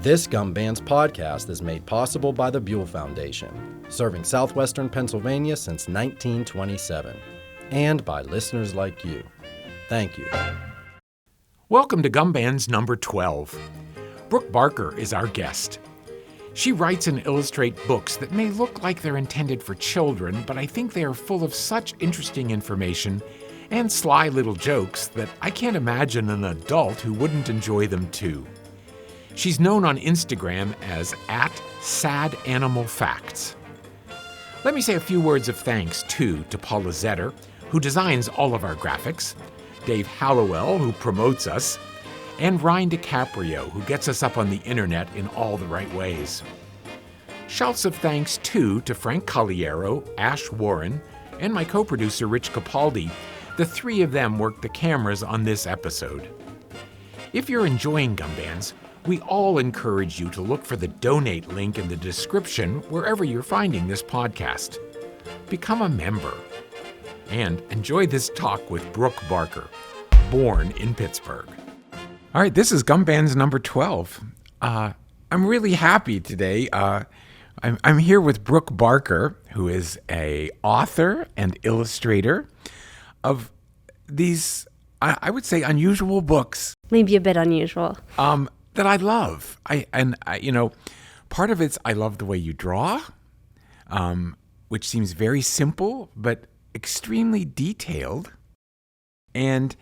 This GUMBANDS podcast is made possible by the Buell Foundation, serving southwestern Pennsylvania since 1927, and by listeners like you. Thank you. Welcome to GUMBANDS number 12. Brooke Barker is our guest. She writes and illustrates books that may look like they're intended for children, but I think they are full of such interesting information and sly little jokes that I can't imagine an adult who wouldn't enjoy them too. She's known on Instagram as @SadAnimalFacts. Let me say a few words of thanks, too, to Paula Zetter, who designs all of our graphics, Dave Hallowell, who promotes us, and Ryan DiCaprio, who gets us up on the internet in all the right ways. Shouts of thanks, too, to Frank Colliero, Ash Warren, and my co-producer Rich Capaldi. The three of them worked the cameras on this episode. If you're enjoying GUMBANDS, we all encourage you to look for the donate link in the description wherever you're finding this podcast. Become a member. And enjoy this talk with Brooke Barker, born in Pittsburgh. All right, this is GUMBANDS number 12. I'm really happy today. I'm here with Brooke Barker, who is an author and illustrator of these, I would say, unusual books. Maybe a bit unusual. That I love. Part of it's I love the way you draw, which seems very simple, but extremely detailed. And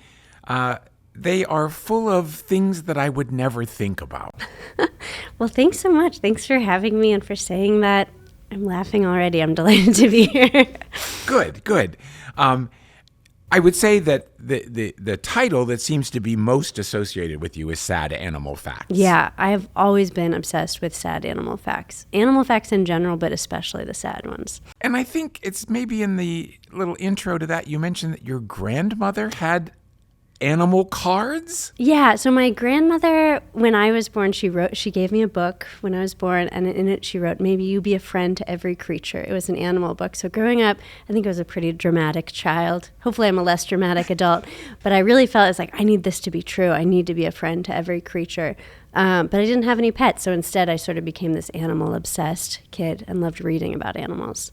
they are full of things that I would never think about. Well, thanks so much. Thanks for having me and for saying that. I'm laughing already. I'm delighted to be here. Good. I would say that the title that seems to be most associated with you is Sad Animal Facts. Yeah, I've always been obsessed with sad animal facts. Animal facts in general, but especially the sad ones. And I think it's maybe in the little intro to that you mentioned that your grandmother had animal cards? Yeah, so my grandmother, when I was born, she gave me a book when I was born, and in it she wrote, "Maybe you be a friend to every creature." It was an animal book. So growing up, I think I was a pretty dramatic child. Hopefully I'm a less dramatic adult, but I really felt it's like, I need this to be true. I need to be a friend to every creature. But I didn't have any pets, so instead I sort of became this animal-obsessed kid and loved reading about animals.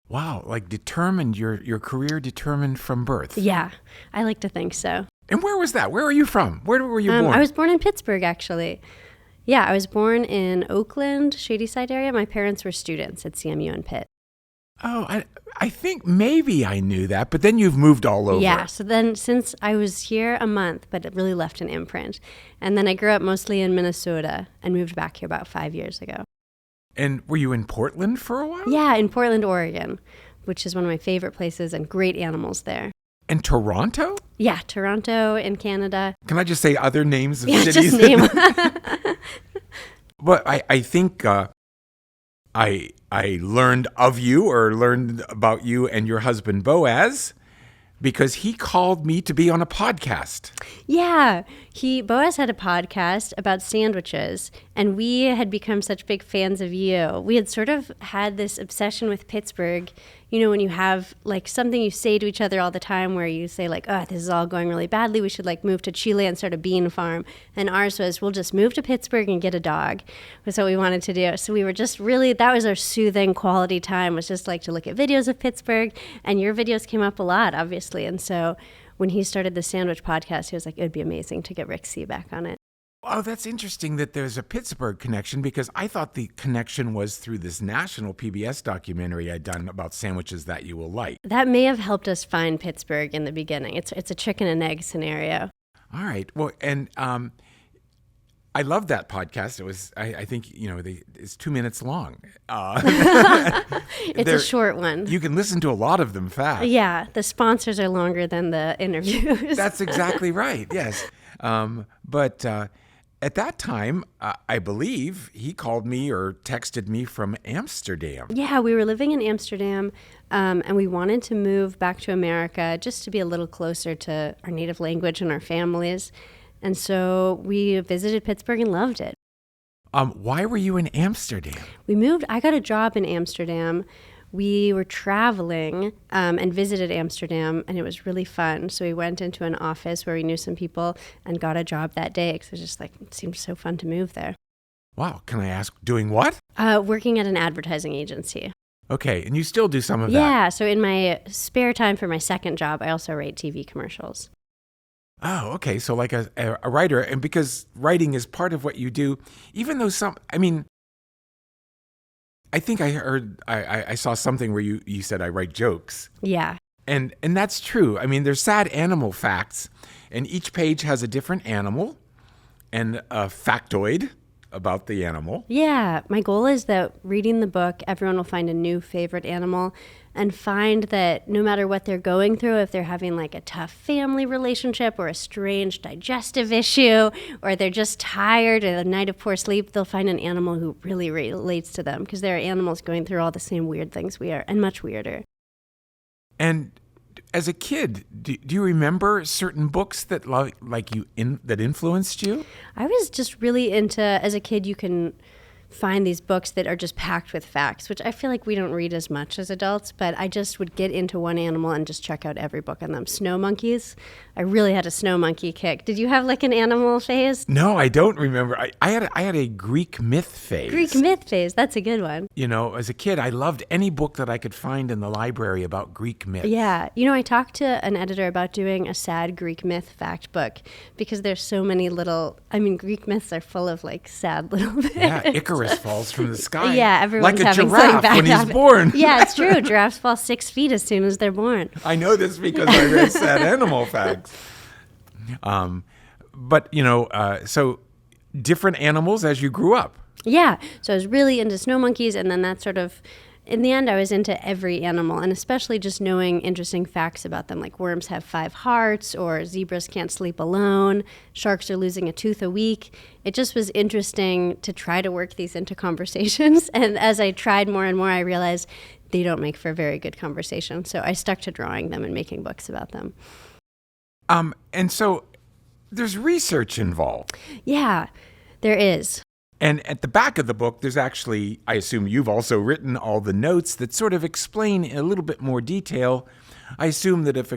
Wow, like determined, your career determined from birth. Yeah, I like to think so. And where was that? Where are you from? Where were you born? I was born in Pittsburgh, actually. Yeah, I was born in Oakland, Shadyside area. My parents were students at CMU in Pitt. Oh, I think maybe I knew that, but then you've moved all over. Yeah, so then since I was here a month, but it really left an imprint. And then I grew up mostly in Minnesota and moved back here about 5 years ago. And were you in Portland for a while? Yeah, in Portland, Oregon, which is one of my favorite places and great animals there. And Toronto? Yeah, Toronto in Canada. Can I just say other names of yeah, cities? Just name. But I think I learned of you or learned about you and your husband Boaz because he called me to be on a podcast. Yeah, Boaz had a podcast about sandwiches, and we had become such big fans of you. We had sort of had this obsession with Pittsburgh. You know, when you have like something you say to each other all the time where you say like, oh, this is all going really badly. We should like move to Chile and start a bean farm. And ours was, we'll just move to Pittsburgh and get a dog, was what we wanted to do. So we were just really, that was our soothing quality time, was just like to look at videos of Pittsburgh. And your videos came up a lot, obviously. And so when he started the sandwich podcast, he was like, it would be amazing to get Rick C back on it. Oh, that's interesting that there's a Pittsburgh connection because I thought the connection was through this national PBS documentary I'd done about sandwiches that you will like. That may have helped us find Pittsburgh in the beginning. It's a chicken and egg scenario. All right. Well, and I love that podcast. It was, I think, it's 2 minutes long. It's a short one. You can listen to a lot of them fast. Yeah, the sponsors are longer than the interviews. That's exactly right. Yes. But at that time, I believe he called me or texted me from Amsterdam. Yeah, we were living in Amsterdam, and we wanted to move back to America just to be a little closer to our native language and our families. And so we visited Pittsburgh and loved it. Why were you in Amsterdam? I got a job in Amsterdam. We were traveling and visited Amsterdam, and it was really fun. So we went into an office where we knew some people and got a job that day because it was just like, it seemed so fun to move there. Wow. Can I ask, doing what? Working at an advertising agency. Okay. And you still do some of that? Yeah. So in my spare time for my second job, I also write TV commercials. Oh, okay. So like a writer, and because writing is part of what you do, even though I think I heard, I saw something where you said I write jokes. Yeah. And that's true. I mean, there's sad animal facts, and each page has a different animal and a factoid about the animal. Yeah. My goal is that reading the book, everyone will find a new favorite animal and find that no matter what they're going through, if they're having like a tough family relationship or a strange digestive issue, or they're just tired or a night of poor sleep, they'll find an animal who really relates to them, because there are animals going through all the same weird things we are, and much weirder. And as a kid, do you remember certain books that that influenced you? I was just really into, as a kid, you can find these books that are just packed with facts, which I feel like we don't read as much as adults, but I just would get into one animal and just check out every book on them. Snow monkeys. I really had a snow monkey kick. Did you have like an animal phase? No, I don't remember. I had a Greek myth phase. Greek myth phase. That's a good one. You know, as a kid, I loved any book that I could find in the library about Greek myths. Yeah. You know, I talked to an editor about doing a sad Greek myth fact book, because there's so many Greek myths are full of like sad little bits. Yeah, Icarus falls from the sky. Yeah, everyone's like a having giraffe something bad when he's happen. born. Yeah, it's true. Giraffes fall 6 feet as soon as they're born. I know this because I read sad animal facts. But, so different animals as you grew up. Yeah. So I was really into snow monkeys, and then that sort of, in the end, I was into every animal, and especially just knowing interesting facts about them, like worms have 5 hearts, or zebras can't sleep alone, sharks are losing a tooth a week. It just was interesting to try to work these into conversations. And as I tried more and more, I realized they don't make for very good conversation. So I stuck to drawing them and making books about them. And so there's research involved. Yeah, there is. And at the back of the book, there's actually, I assume you've also written all the notes that sort of explain in a little bit more detail. I assume that if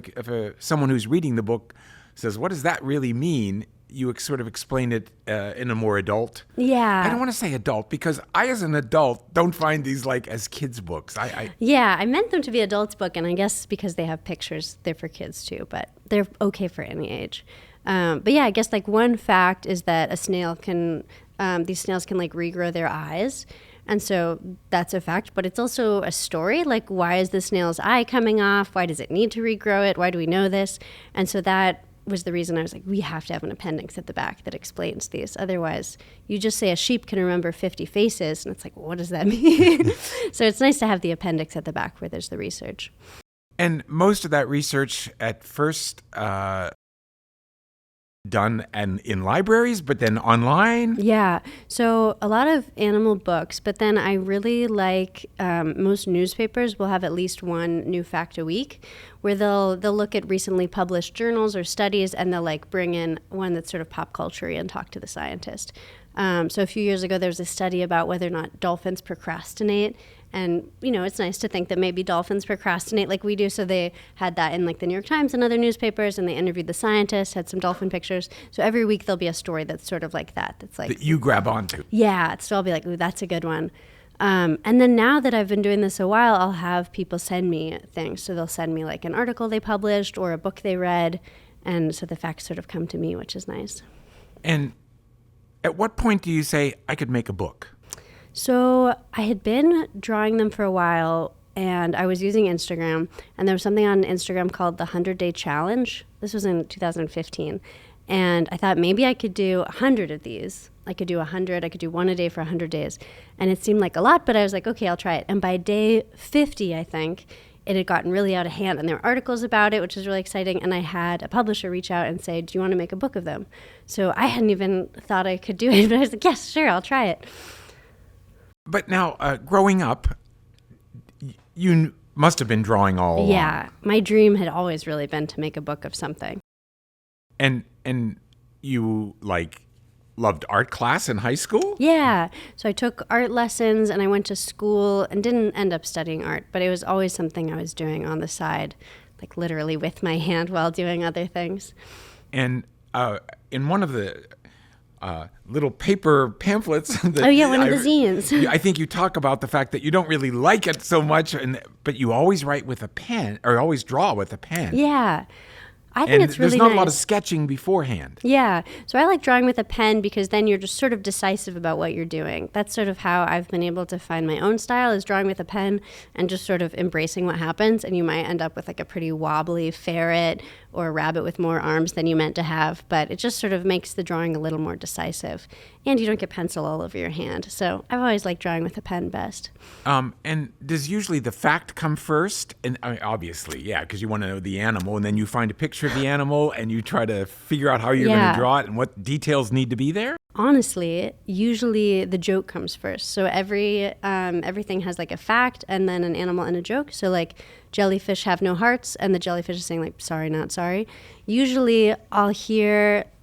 someone who's reading the book says, what does that really mean? You sort of explain it in a more adult. Yeah. I don't want to say adult, because I, as an adult, don't find these like as kids' books. Yeah, I meant them to be adults' book, and I guess because they have pictures, they're for kids too, but they're okay for any age. But yeah, I guess like one fact is that these snails can like regrow their eyes. And so that's a fact, but it's also a story. Like, why is the snail's eye coming off? Why does it need to regrow it? Why do we know this? And so that was the reason I was like, we have to have an appendix at the back that explains these. Otherwise, you just say a sheep can remember 50 faces, and it's like, well, what does that mean? So it's nice to have the appendix at the back where there's the research. And most of that research at first done in libraries, but then online? Yeah. So a lot of animal books, but then I really like most newspapers will have at least one new fact a week, where they'll look at recently published journals or studies, and they'll like bring in one that's sort of pop culture and talk to the scientist. So a few years ago, there was a study about whether or not dolphins procrastinate. And, it's nice to think that maybe dolphins procrastinate like we do. So they had that in like the New York Times and other newspapers, and they interviewed the scientists, had some dolphin pictures. So every week there'll be a story that's sort of like that. That's like, that you grab onto. Yeah. So I'll be like, ooh, that's a good one. And then now that I've been doing this a while, I'll have people send me things. So they'll send me like an article they published or a book they read. And so the facts sort of come to me, which is nice. And at what point do you say, I could make a book? So I had been drawing them for a while, and I was using Instagram, and there was something on Instagram called the 100-Day Challenge. This was in 2015. And I thought maybe I could do 100 of these. I could do 100. I could do one a day for 100 days. And it seemed like a lot, but I was like, okay, I'll try it. And by day 50, I think, it had gotten really out of hand. And there were articles about it, which was really exciting. And I had a publisher reach out and say, do you want to make a book of them? So I hadn't even thought I could do it, but I was like, yes, sure, I'll try it. But now, growing up, you must have been drawing all along. Yeah, my dream had always really been to make a book of something. And you, loved art class in high school? Yeah, so I took art lessons, and I went to school and didn't end up studying art, but it was always something I was doing on the side, like literally with my hand while doing other things. And in one of the little paper pamphlets. That one of the zines. I think you talk about the fact that you don't really like it so much, but you always write with a pen, or always draw with a pen. Yeah. I think it's really nice. There's not a lot of sketching beforehand. Yeah. So I like drawing with a pen because then you're just sort of decisive about what you're doing. That's sort of how I've been able to find my own style, is drawing with a pen and just sort of embracing what happens. And you might end up with like a pretty wobbly ferret or a rabbit with more arms than you meant to have. But it just sort of makes the drawing a little more decisive. And you don't get pencil all over your hand. So I've always liked drawing with a pen best. And does usually the fact come first? And I mean, obviously, yeah, because you want to know the animal, and then you find a picture of the animal and you try to figure out how you're going to draw it and what details need to be there? Honestly, usually the joke comes first. So everything has like a fact and then an animal and a joke. So like jellyfish have no hearts, and the jellyfish is saying like, sorry, not sorry. Usually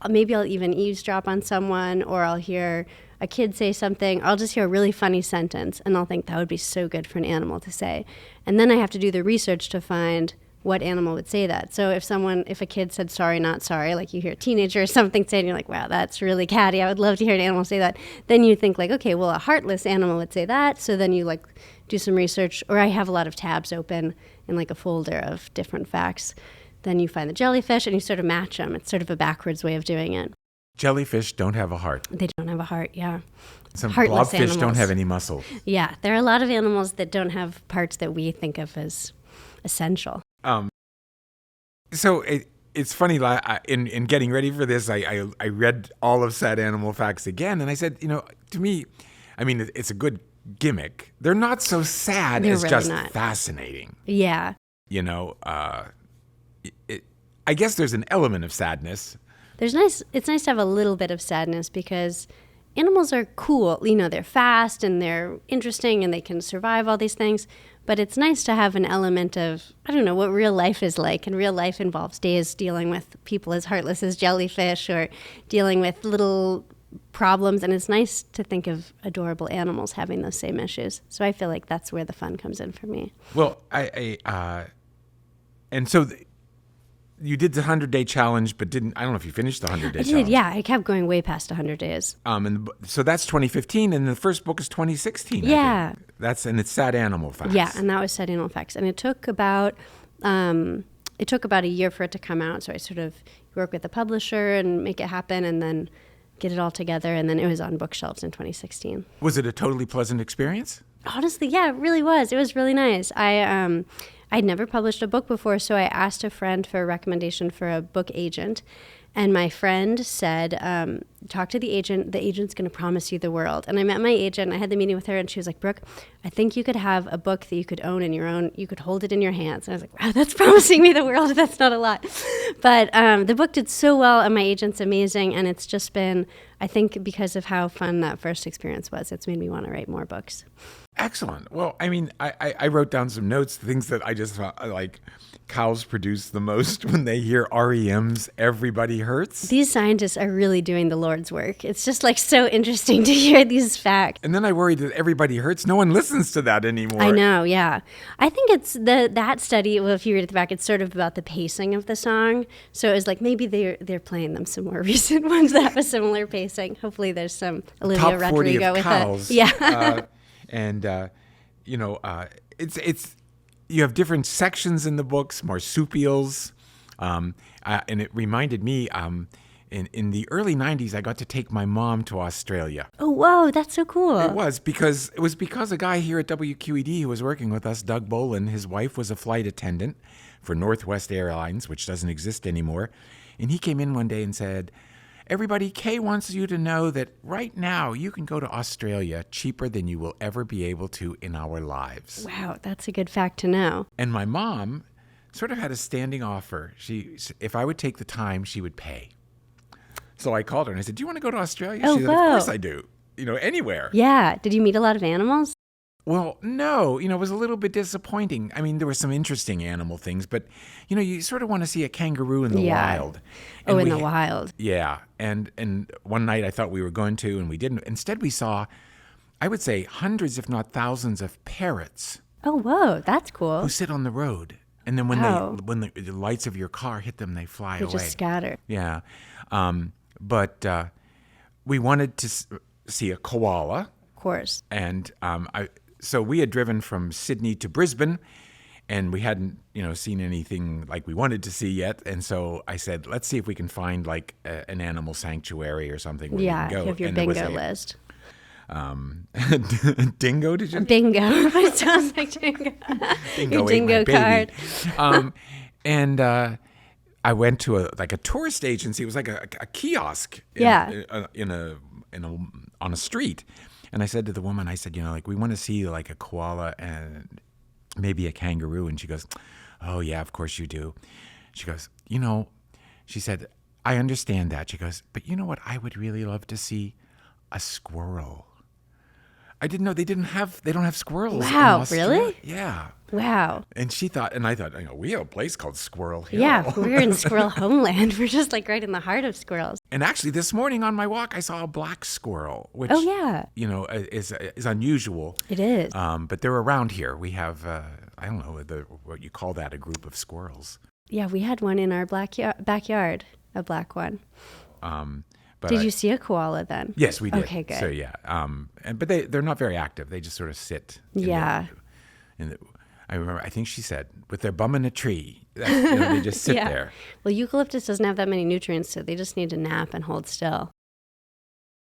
maybe I'll even eavesdrop on someone, or I'll hear a kid say something. I'll just hear a really funny sentence and I'll think that would be so good for an animal to say. And then I have to do the research to find what animal would say that. So if a kid said sorry, not sorry, like you hear a teenager or something say, and you're like, wow, that's really catty. I would love to hear an animal say that. Then you think like, okay, well, a heartless animal would say that. So then you like do some research, or I have a lot of tabs open in like a folder of different facts. Then you find the jellyfish and you sort of match them. It's sort of a backwards way of doing it. Jellyfish don't have a heart. They don't have a heart, yeah. Some Heartless blobfish animals don't have any muscle. Yeah, there are a lot of animals that don't have parts that we think of as essential. So it's funny, in getting ready for this, I read all of Sad Animal Facts again, and I said, to me, I mean, it's a good gimmick. They're not so sad. They're as really just not. Fascinating. Yeah. I guess there's an element of sadness. It's nice to have a little bit of sadness because animals are cool. They're fast and they're interesting and they can survive all these things. But it's nice to have an element of, I don't know, what real life is like. And real life involves days dealing with people as heartless as jellyfish or dealing with little problems. And it's nice to think of adorable animals having those same issues. So I feel like that's where the fun comes in for me. Well, you did the 100-day challenge, but I don't know if you finished the 100-day challenge. I did, yeah. I kept going way past 100 days. So that's 2015, and the first book is 2016. Yeah. And it's Sad Animal Facts. Yeah, and that was Sad Animal Facts. And it took about a year for it to come out. So I sort of work with the publisher and make it happen, and then get it all together. And then it was on bookshelves in 2016. Was it a totally pleasant experience? Honestly, yeah, it really was. It was really nice. I'd never published a book before, so I asked a friend for a recommendation for a book agent. And my friend said, talk to the agent. The agent's going to promise you the world. And I met my agent. I had the meeting with her, and she was like, Brooke, I think you could have a book that you could own in your own. You could hold it in your hands. And I was like, wow, that's promising me the world. That's not a lot. But the book did so well, and my agent's amazing. And it's just been, I think, because of how fun that first experience was, it's made me want to write more books. Excellent. Well, I mean, I wrote down some notes, things that I just like. Cows produce the most when they hear REM's Everybody Hurts. These scientists are really doing the Lord's work. It's just like so interesting to hear these facts. And then I worried that Everybody Hurts. No one listens to that anymore. I know, yeah. I think it's that study, well, if you read at the back, it's sort of about the pacing of the song. So it was like maybe they're playing them some more recent ones that have a similar pacing. Hopefully there's some Olivia Top 40 Rodrigo of with cows. it. Yeah. It's you have different sections in the books, marsupials, and it reminded me. In the early 90s, I got to take my mom to Australia. Oh, whoa, that's so cool. It was because a guy here at WQED who was working with us, Doug Bolin, his wife was a flight attendant for Northwest Airlines, which doesn't exist anymore. And he came in one day and said, everybody, Kay wants you to know that right now you can go to Australia cheaper than you will ever be able to in our lives. Wow, that's a good fact to know. And my mom sort of had a standing offer. If I would take the time, she would pay. So I called her and I said, do you want to go to Australia? Oh, she said, of course I do. Anywhere. Yeah. Did you meet a lot of animals? Well, no, it was a little bit disappointing. I mean, there were some interesting animal things, but, you sort of want to see a kangaroo in the wild. And in the wild. Yeah. And one night I thought we were going to, and we didn't. Instead, we saw, I would say, hundreds, if not thousands of parrots. Oh, whoa, that's cool. Who sit on the road. And then when the lights of your car hit them, they fly away. They just scatter. Yeah. we wanted to see a koala. Of course. And so we had driven from Sydney to Brisbane, and we hadn't, seen anything like we wanted to see yet. And so I said, let's see if we can find like an animal sanctuary or something where we can go. You have your and bingo list. Dingo, did you? Bingo. It sounds like dingo. Dingo your dingo ate my card. And I went to a tourist agency. It was like a kiosk. On a street. And I said to the woman, I said, we want to see like a koala and maybe a kangaroo. And she goes, oh yeah, of course you do. She goes, she said, I understand that. She goes, but you know what? I would really love to see a squirrel. I didn't know they don't have squirrels. Wow, in Australia. really? Yeah. Wow. And she thought, and I thought, we have a place called Squirrel Hill. Yeah, we're in squirrel homeland. We're just like right in the heart of squirrels. And actually, this morning on my walk, I saw a black squirrel, which is unusual. It is. But they're around here. We have, I don't know what you call that, a group of squirrels. Yeah, we had one in our backyard, a black one. But Did you see a koala then? Yes, we did. Okay, good. So yeah, but they're not very active. They just sort of sit. Yeah. I remember. I think she said, with their bum in a tree, they just sit there. Well, eucalyptus doesn't have that many nutrients, so they just need to nap and hold still.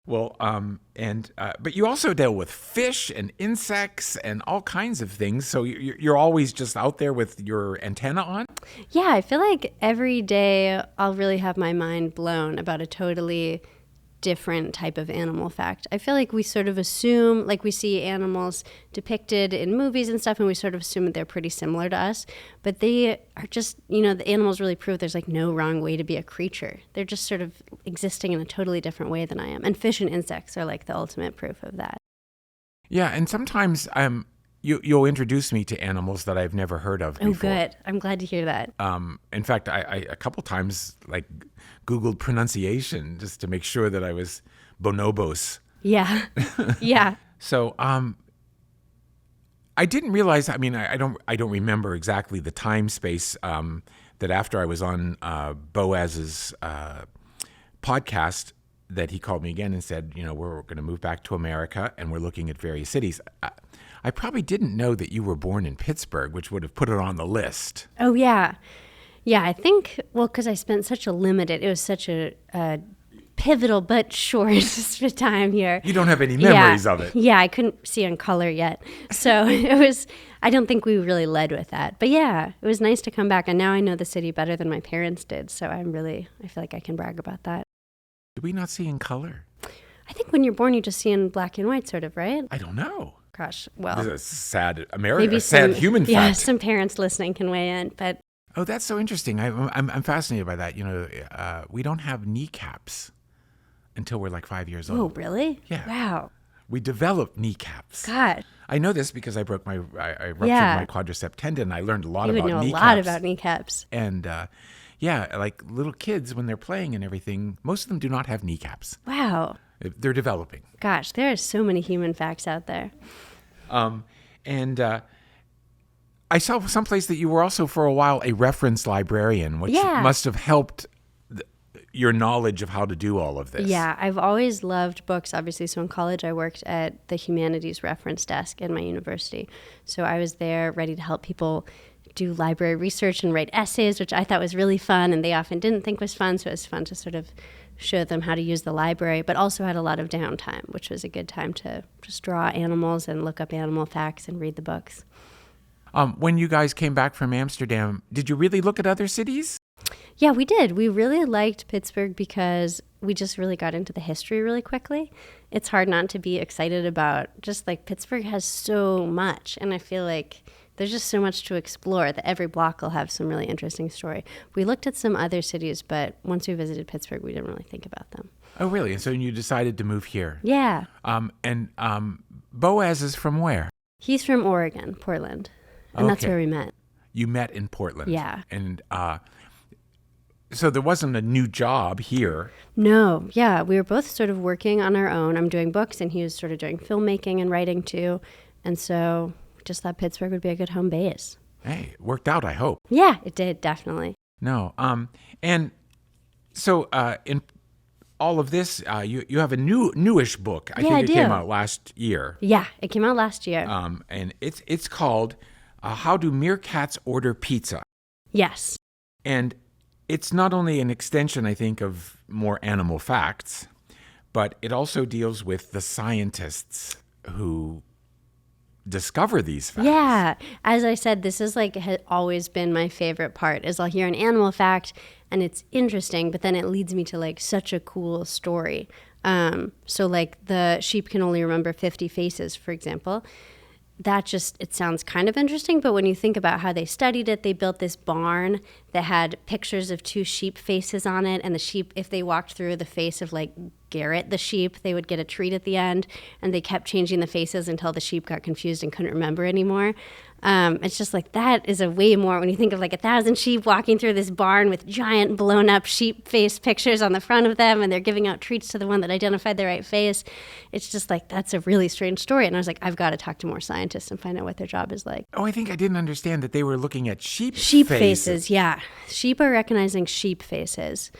Well, but you also deal with fish and insects and all kinds of things. So you're always just out there with your antenna on? Yeah, I feel like every day I'll really have my mind blown about a totally different type of animal fact. I feel like we sort of assume, like we see animals depicted in movies and stuff, and we sort of assume that they're pretty similar to us. But they are just, the animals really prove there's like no wrong way to be a creature. They're just sort of existing in a totally different way than I am. And fish and insects are like the ultimate proof of that. Yeah, and sometimes you'll introduce me to animals that I've never heard of before. Oh, good. I'm glad to hear that. In fact, I a couple times like Googled pronunciation just to make sure that I was bonobos. Yeah. Yeah. So I didn't realize. I mean, I don't remember exactly the time space that after I was on Boaz's podcast that he called me again and said, we're going to move back to America and we're looking at various cities. I probably didn't know that you were born in Pittsburgh, which would have put it on the list. Oh, yeah. Yeah, I think, because I spent such it was such a pivotal but short time here. You don't have any memories of it. Yeah, I couldn't see in color yet. So I don't think we really led with that. But yeah, it was nice to come back. And now I know the city better than my parents did. So I feel like I can brag about that. Did we not see in color? I think when you're born, you just see in black and white, sort of, right? I don't know. Gosh, well. This is a sad sad human fact. Yeah, some parents listening can weigh in, but. Oh, that's so interesting. I'm fascinated by that. We don't have kneecaps until we're like 5 years old. Oh, really? Yeah. Wow. We develop kneecaps. God. I know this because I ruptured my quadricep tendon. I learned a lot about kneecaps. You would know a lot about kneecaps. And like little kids when they're playing and everything, most of them do not have kneecaps. Wow. They're developing. Gosh, there are so many human facts out there. I saw someplace that you were also for a while a reference librarian, which must have helped your knowledge of how to do all of this. Yeah, I've always loved books, obviously. So in college, I worked at the humanities reference desk in my university. So I was there ready to help people do library research and write essays, which I thought was really fun, and they often didn't think was fun. So it was fun to sort of show them how to use the library, but also had a lot of downtime, which was a good time to just draw animals and look up animal facts and read the books. When you guys came back from Amsterdam, did you really look at other cities? Yeah, we did. We really liked Pittsburgh because we just really got into the history really quickly. It's hard not to be excited about just like Pittsburgh has so much, and I feel like there's just so much to explore that every block will have some really interesting story. We looked at some other cities, but once we visited Pittsburgh, we didn't really think about them. Oh, really? And so you decided to move here? Yeah. And Boaz is from where? He's from Oregon, Portland. And that's where we met. You met in Portland. Yeah. And so there wasn't a new job here. No. Yeah. We were both sort of working on our own. I'm doing books and he was sort of doing filmmaking and writing too. And so just thought Pittsburgh would be a good home base. Hey, it worked out, I hope. Yeah, it did, definitely. No. And so all of this, you have a newish book. I think I it do. came out last year. Yeah, it came out last year. And it's called How Do Meerkats Order Pizza? Yes. And it's not only an extension, I think, of more animal facts, but it also deals with the scientists who discover these facts. Yeah. As I said, this is like has always been my favorite part is I'll hear an animal fact and it's interesting, but then it leads me to like such a cool story. So like the sheep can only remember 50 faces, for example. It sounds kind of interesting, but when you think about how they studied it, they built this barn that had pictures of 2 sheep faces on it, and the sheep, if they walked through the face of like Garrett the sheep, they would get a treat at the end, and they kept changing the faces until the sheep got confused and couldn't remember anymore. It's just like that is a way more, when you think of like 1,000 sheep walking through this barn with giant blown up sheep face pictures on the front of them, and they're giving out treats to the one that identified the right face. It's just like, that's a really strange story. And I was like, I've got to talk to more scientists and find out what their job is like. Oh, I think I didn't understand that they were looking at sheep faces. Yeah. Sheep are recognizing sheep faces.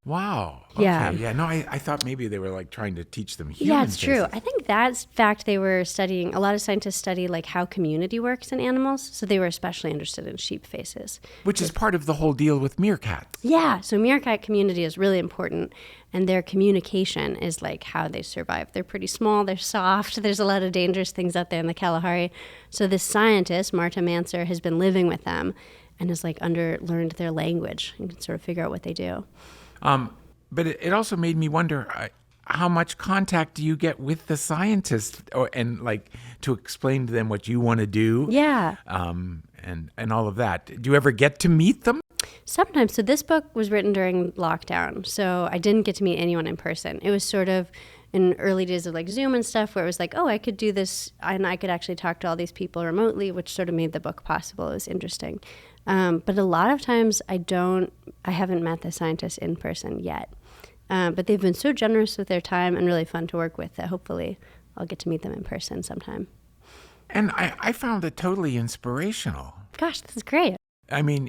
Wow. Okay. Yeah. No, I thought maybe they were like trying to teach them human Yeah, it's true. faces. I think that's fact they were studying. A lot of scientists study like how community works in animals. So they were especially interested in sheep faces. Which is part of the whole deal with meerkats. Yeah. So meerkat community is really important. And their communication is like how they survive. They're pretty small. They're soft. There's a lot of dangerous things out there in the Kalahari. So this scientist, Marta Manser, has been living with them and has like learned their language and can sort of figure out what they do. But it also made me wonder how much contact do you get with the scientists, and like to explain to them what you want to do? Yeah. And all of that. Do you ever get to meet them? Sometimes. So this book was written during lockdown, so I didn't get to meet anyone in person. It was sort of in early days of like Zoom and stuff where it was like, oh, I could do this and I could actually talk to all these people remotely, which sort of made the book possible. It was interesting. But a lot of times I haven't met the scientists in person yet. But they've been so generous with their time and really fun to work with that hopefully I'll get to meet them in person sometime. And I found it totally inspirational. Gosh, this is great. I mean,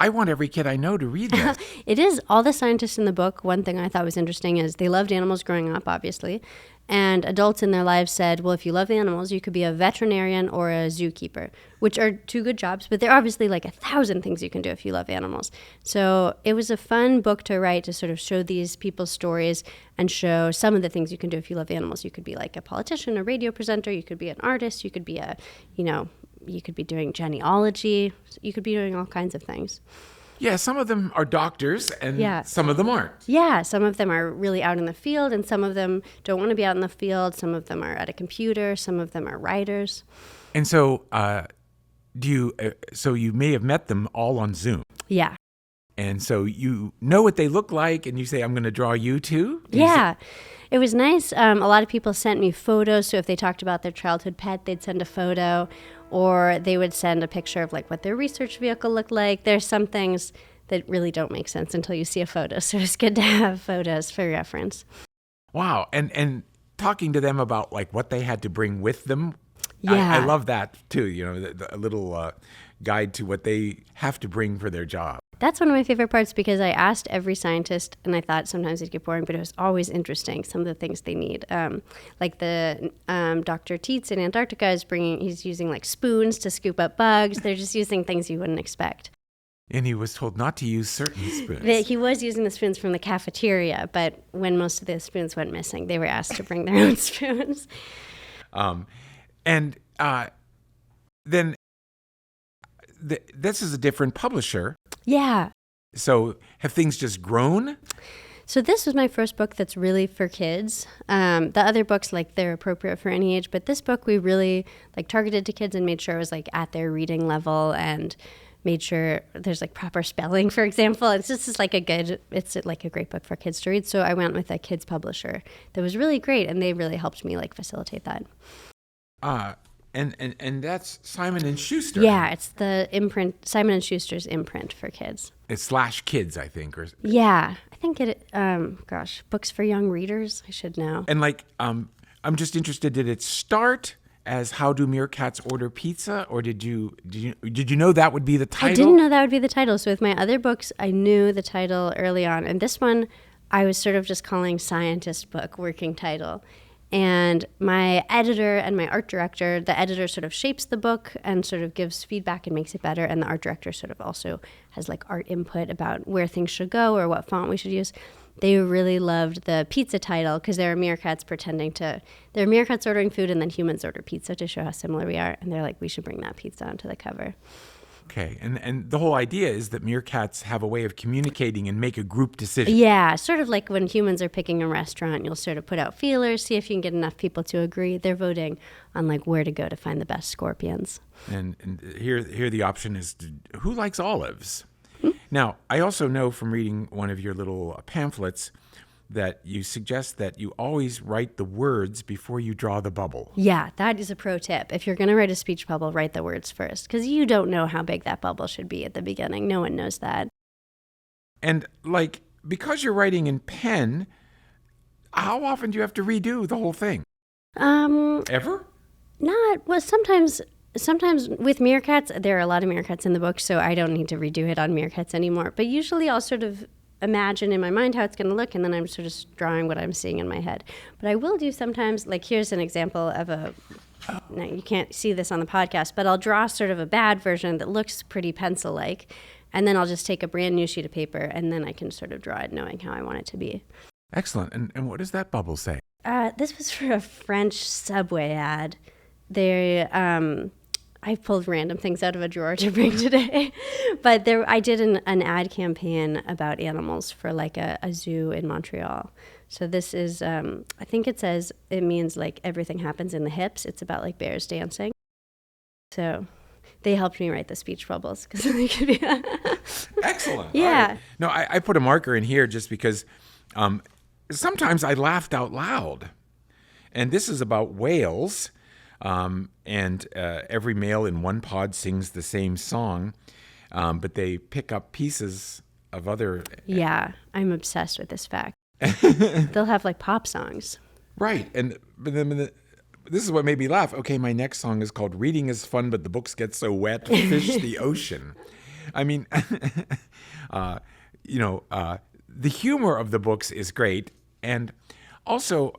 I want every kid I know to read this. It is. All the scientists in the book, one thing I thought was interesting is they loved animals growing up, obviously. And adults in their lives said, well, if you love the animals, you could be a veterinarian or a zookeeper, which are 2 good jobs, but there are obviously like 1,000 things you can do if you love animals. So it was a fun book to write to sort of show these people's stories and show some of the things you can do if you love animals. You could be like a politician, a radio presenter, you could be an artist, you could be you could be doing genealogy, you could be doing all kinds of things. Yeah, some of them are doctors and some of them aren't. Yeah, some of them are really out in the field and some of them don't want to be out in the field. Some of them are at a computer. Some of them are writers. And so so you may have met them all on Zoom. Yeah. And so you know what they look like and you say, I'm going to draw you too? Yeah. It was nice. A lot of people sent me photos. So if they talked about their childhood pet, they'd send a photo. Or they would send a picture of like what their research vehicle looked like. There's some things that really don't make sense until you see a photo. So it's good to have photos for reference. Wow. And talking to them about like what they had to bring with them. Yeah. I love that too. A little guide to what they have to bring for their job. That's one of my favorite parts because I asked every scientist, and I thought sometimes it'd get boring, but it was always interesting, some of the things they need. Like the Dr. Tietz in Antarctica he's using like spoons to scoop up bugs. They're just using things you wouldn't expect. And he was told not to use certain spoons. He was using the spoons from the cafeteria, but when most of the spoons went missing, they were asked to bring their own spoons. Then this is a different publisher. Yeah. So have things just grown? So this was my first book that's really for kids. The other books, like they're appropriate for any age, but this book we really like targeted to kids and made sure it was like at their reading level and made sure there's like proper spelling, for example. It's like a great book for kids to read. So I went with a kids publisher that was really great, and they really helped me like facilitate that. And that's Simon & Schuster. Yeah, it's the imprint, Simon & Schuster's imprint for kids. It's /kids, I think. Yeah, I think books for young readers, I should know. And like, I'm just interested, did it start as How Do Meerkats Order Pizza, or did you know that would be the title? I didn't know that would be the title. So with my other books, I knew the title early on. And this one, I was sort of just calling scientist book working title. And my editor and my art director, the editor sort of shapes the book and sort of gives feedback and makes it better. And the art director sort of also has like art input about where things should go or what font we should use. They really loved the pizza title because there are meerkats there are meerkats ordering food and then humans order pizza to show how similar we are. And they're like, we should bring that pizza onto the cover. Okay, and the whole idea is that meerkats have a way of communicating and make a group decision. Yeah, sort of like when humans are picking a restaurant, you'll sort of put out feelers, see if you can get enough people to agree. They're voting on like where to go to find the best scorpions. And here the option is, who likes olives? Now, I also know from reading one of your little pamphlets that you suggest that you always write the words before you draw the bubble. Yeah, that is a pro tip. If you're going to write a speech bubble, write the words first because you don't know how big that bubble should be at the beginning. No one knows that. And like, because you're writing in pen, how often do you have to redo the whole thing? Ever? Well, sometimes with meerkats, there are a lot of meerkats in the book, so I don't need to redo it on meerkats anymore. But usually I'll sort of imagine in my mind how it's going to look, and then I'm sort of drawing what I'm seeing in my head. But I will do sometimes, like here's an example of now you can't see this on the podcast, but I'll draw sort of a bad version that looks pretty pencil-like, and then I'll just take a brand new sheet of paper, and then I can sort of draw it knowing how I want it to be. Excellent. And what does that bubble say? This was for a French Subway ad. I pulled random things out of a drawer to bring today. But I did an ad campaign about animals for like a zoo in Montreal. So this is, I think it means like everything happens in the hips. It's about like bears dancing. So they helped me write the speech bubbles because they could be. Excellent. Yeah. Right. No, I put a marker in here just because sometimes I laughed out loud. And this is about whales. And every male in one pod sings the same song, but they pick up pieces of other. Yeah, I'm obsessed with this fact. They'll have like pop songs. Right, but then this is what made me laugh. Okay, my next song is called "Reading is Fun, but the Books Get So Wet." Fish the ocean. I mean, the humor of the books is great, and also.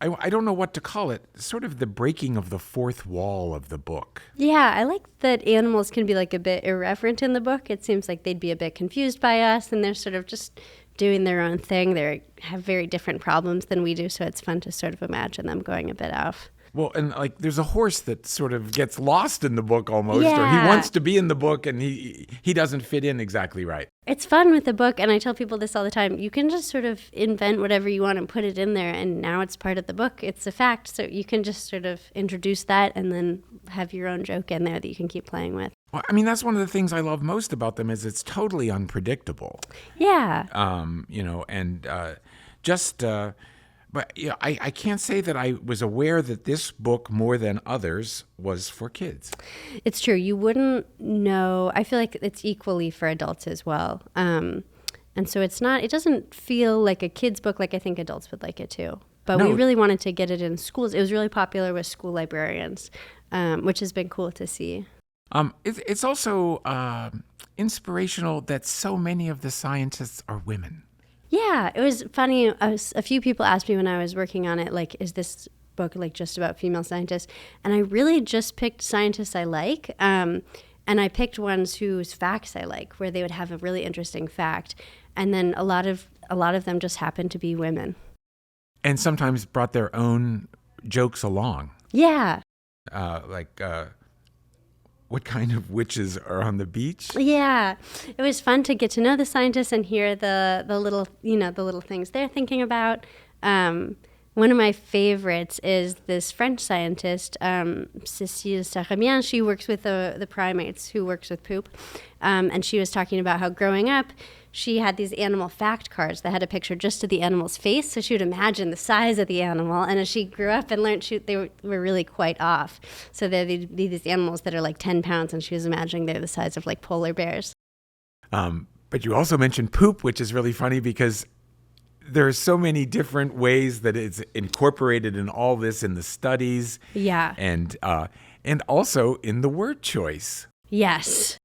I don't know what to call it, sort of the breaking of the fourth wall of the book. Yeah, I like that animals can be like a bit irreverent in the book. It seems like they'd be a bit confused by us and they're sort of just doing their own thing. They have very different problems than we do, so it's fun to sort of imagine them going a bit off. Well, and like there's a horse that sort of gets lost in the book almost, yeah. Or he wants to be in the book and he doesn't fit in exactly right. It's fun with the book, and I tell people this all the time. You can just sort of invent whatever you want and put it in there, and now it's part of the book. It's a fact, so you can just sort of introduce that and then have your own joke in there that you can keep playing with. Well, I mean, that's one of the things I love most about them is it's totally unpredictable. Yeah. But yeah, I can't say that I was aware that this book, more than others, was for kids. It's true. You wouldn't know. I feel like it's equally for adults as well. And so it doesn't feel like a kid's book like I think adults would like it too. But No. we really wanted to get it in schools. It was really popular with school librarians, which has been cool to see. It's also inspirational that so many of the scientists are women. Yeah, it was funny. A few people asked me when I was working on it, like, is this book like just about female scientists? And I really just picked scientists I like. And I picked ones whose facts I like, where they would have a really interesting fact. And then a lot of them just happened to be women. And sometimes brought their own jokes along. Yeah. What kind of witches are on the beach? Yeah, it was fun to get to know the scientists and hear the little things they're thinking about. One of my favorites is this French scientist, Cécile Saramian. She works with the primates, who works with poop. And she was talking about how growing up, she had these animal fact cards that had a picture just of the animal's face, so she would imagine the size of the animal. And as she grew up and learned, they were really quite off. So there'd be these animals that are like 10 pounds, and she was imagining they're the size of like polar bears. But you also mentioned poop, which is really funny because there are so many different ways that it's incorporated in all this in the studies. Yeah. And also in the word choice. Yes.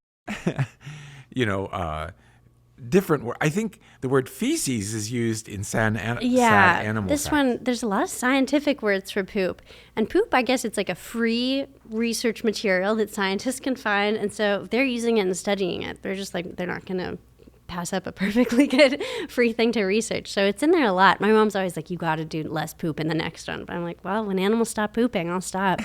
Different. I think the word feces is used in sad animal this facts. one, there's a lot of scientific words for poop. And poop, I guess it's like a free research material that scientists can find. And so they're using it and studying it. They're just like, they're not going to pass up a perfectly good free thing to research. So it's in there a lot. My mom's always like, you got to do less poop in the next one. But I'm like, well, when animals stop pooping, I'll stop.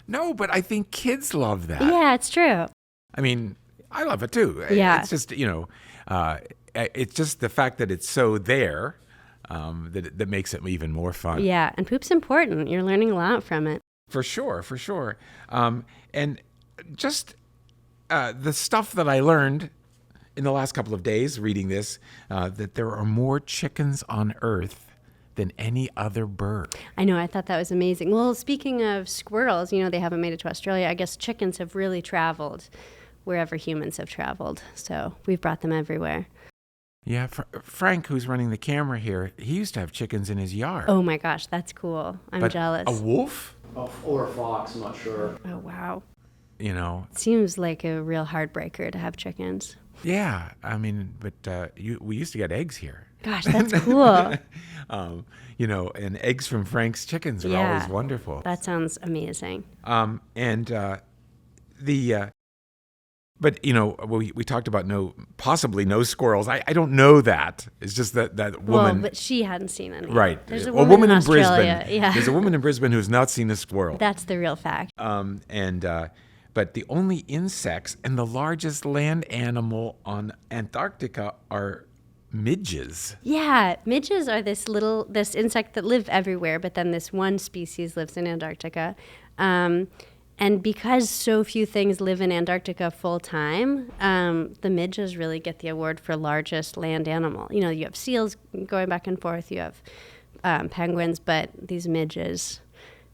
No, but I think kids love that. Yeah, it's true. I mean, I love it too. Yeah. It's just, it's just the fact that it's so there that makes it even more fun. Yeah, and poop's important. You're learning a lot from it. For sure. And just the stuff that I learned in the last couple of days reading this, that there are more chickens on Earth than any other bird. I know, I thought that was amazing. Well, speaking of squirrels, they haven't made it to Australia. I guess chickens have really traveled wherever humans have traveled. So we've brought them everywhere. Yeah, Frank, who's running the camera here, he used to have chickens in his yard. Oh my gosh, that's cool. I'm jealous. A wolf? Or a fox, I'm not sure. Oh, wow. It seems like a real heartbreaker to have chickens. Yeah, I mean, but we used to get eggs here. Gosh, that's cool. And eggs from Frank's chickens are always wonderful. That sounds amazing. But we talked about possibly no squirrels. I don't know that. It's just that woman. Well, but she hadn't seen any. Right. There's a woman in Brisbane. Yeah. There's a woman in Brisbane who's not seen a squirrel. That's the real fact. But the only insects and the largest land animal on Antarctica are midges. Yeah, midges are this insect that live everywhere, but then this one species lives in Antarctica. And because so few things live in Antarctica full time, the midges really get the award for largest land animal. You have seals going back and forth, you have penguins, but these midges,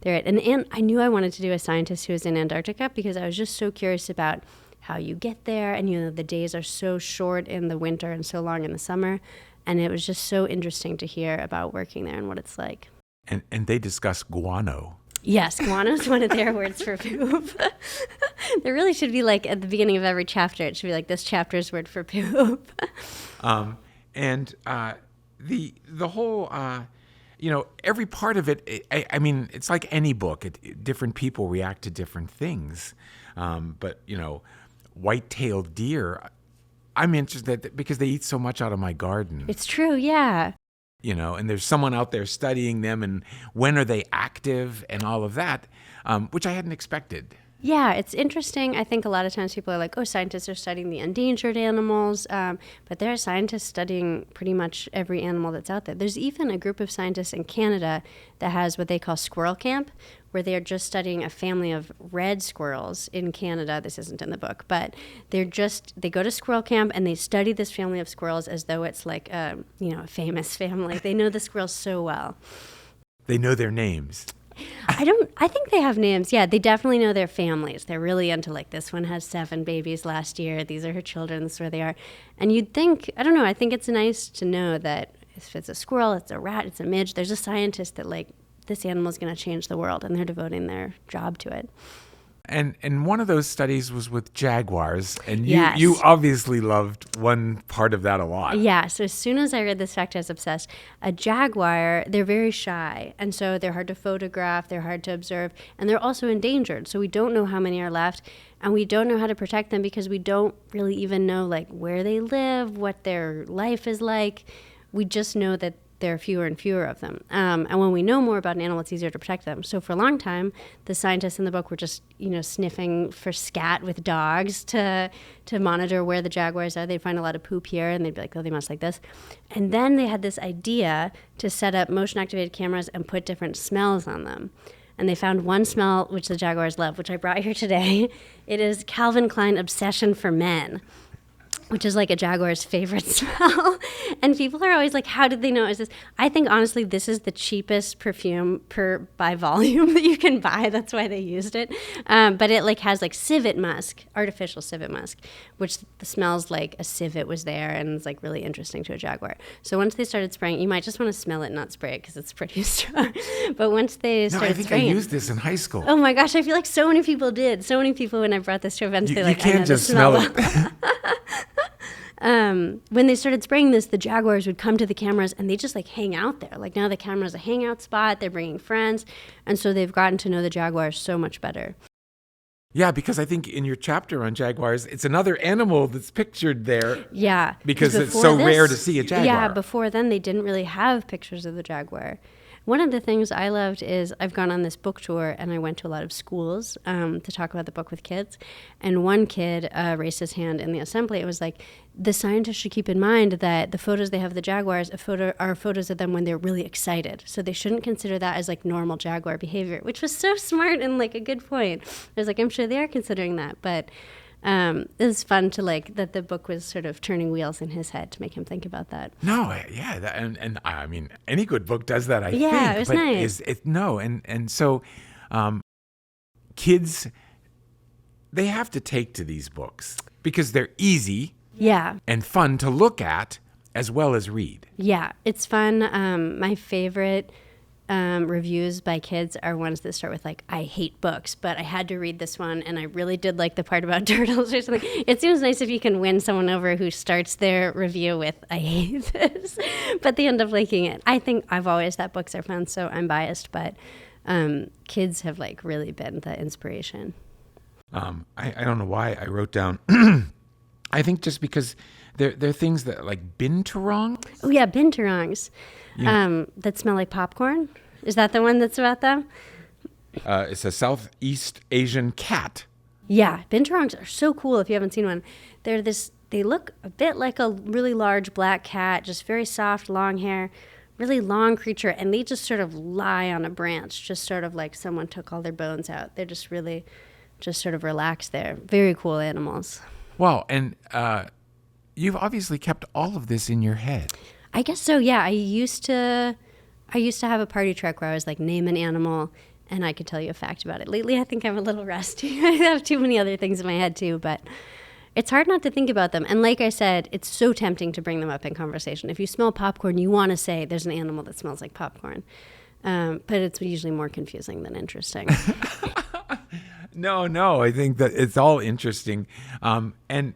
they're it. And I knew I wanted to do a scientist who was in Antarctica because I was just so curious about how you get there. And, the days are so short in the winter and so long in the summer. And it was just so interesting to hear about working there and what it's like. And they discuss guano. Yes, guano is one of their words for poop. There really should be at the beginning of every chapter, it should be this chapter's word for poop. The whole, every part of it, I mean, it's like any book. Different people react to different things. But, white-tailed deer, I'm interested because they eat so much out of my garden. It's true, yeah. And there's someone out there studying them and when are they active and all of that, which I hadn't expected. Yeah, it's interesting. I think a lot of times people are like, oh, scientists are studying the endangered animals, but there are scientists studying pretty much every animal that's out there. There's even a group of scientists in Canada that has what they call Squirrel Camp, where they are just studying a family of red squirrels in Canada. This isn't in the book, but they go to Squirrel Camp and they study this family of squirrels as though it's like a famous family. They know the squirrels so well. They know their names. I think they have names. Yeah, they definitely know their families. They're really into this one has 7 babies last year. These are her children. This is where they are. And you'd think, I don't know, I think it's nice to know that if it's a squirrel, it's a rat, it's a midge, there's a scientist that this animal is going to change the world and they're devoting their job to it. And one of those studies was with jaguars, and Yes. you obviously loved one part of that a lot. Yeah, so as soon as I read this fact, I was obsessed. A jaguar, they're very shy, and so they're hard to photograph, they're hard to observe, and they're also endangered, so we don't know how many are left, and we don't know how to protect them because we don't really even know where they live, what their life is like. We just know that there are fewer and fewer of them. And when we know more about an animal, it's easier to protect them. So for a long time, the scientists in the book were just, sniffing for scat with dogs to monitor where the jaguars are. They'd find a lot of poop here, and they'd be like, oh, they must like this. And then they had this idea to set up motion-activated cameras and put different smells on them. And they found one smell which the jaguars love, which I brought here today. It is Calvin Klein Obsession for Men. which is like a jaguar's favorite smell. And people are always like, how did they know it was this? I think, honestly, this is the cheapest perfume by volume that you can buy. That's why they used it. But it like has like civet musk, artificial civet musk, which smells like a civet was there and it's like really interesting to a jaguar. So once they started spraying, you might just want to smell it, not spray it, because it's pretty strong. But once they started I think spraying I used this in high school. Oh my gosh, I feel like so many people did. So many people, when I brought this to events, You they're like, can't just smell it. When they started spraying this, the jaguars would come to the cameras and they just like hang out there. Like now the camera's a hangout spot. They're bringing friends. And so they've gotten to know the jaguars so much better. Yeah, because I think in your chapter on jaguars, it's another animal that's pictured there. Yeah. Because it's so rare to see a jaguar. Yeah, before then they didn't really have pictures of the jaguar. One of the things I loved is I've gone on this book tour and I went to a lot of schools to talk about the book with kids. And one kid raised his hand in the assembly. It was like, the scientists should keep in mind that the photos they have of the jaguars are photos of them when they're really excited. So they shouldn't consider that as like normal jaguar behavior, which was so smart and like a good point. I was like, I'm sure they are considering that. But it was fun to like that the book was sort of turning wheels in his head to make him think about that. No, yeah, and I mean, any good book does that, I think. Yeah, it was nice. And so kids, they have to take to these books because they're easy and fun to look at as well as read. Yeah, it's fun. My favorite reviews by kids are ones that start with like, I hate books, but I had to read this one and I really did like the part about turtles or something. It seems nice if you can win someone over who starts their review with, I hate this, but they end up liking it. I think I've always thought books are fun, so I'm biased, but kids have like really been the inspiration. I don't know why I wrote down, I think just because they're things that like binturong. Oh yeah, binturongs. Yeah. That smell like popcorn. Is that the one that's about them? It's a Southeast Asian cat. Yeah, binturongs are so cool if you haven't seen one. They look a bit like a really large black cat, just very soft, long hair, really long creature, and they just sort of lie on a branch, just sort of like someone took all their bones out. They're just really just sort of relaxed there. Very cool animals. Wow, and you've obviously kept all of this in your head. I guess so, yeah. I used to have a party truck where I was like, name an animal, and I could tell you a fact about it. Lately, I think I'm a little rusty. I have too many other things in my head, too, but it's hard not to think about them. And like I said, it's so tempting to bring them up in conversation. If you smell popcorn, you want to say there's an animal that smells like popcorn. But it's usually more confusing than interesting. No, I think that it's all interesting. And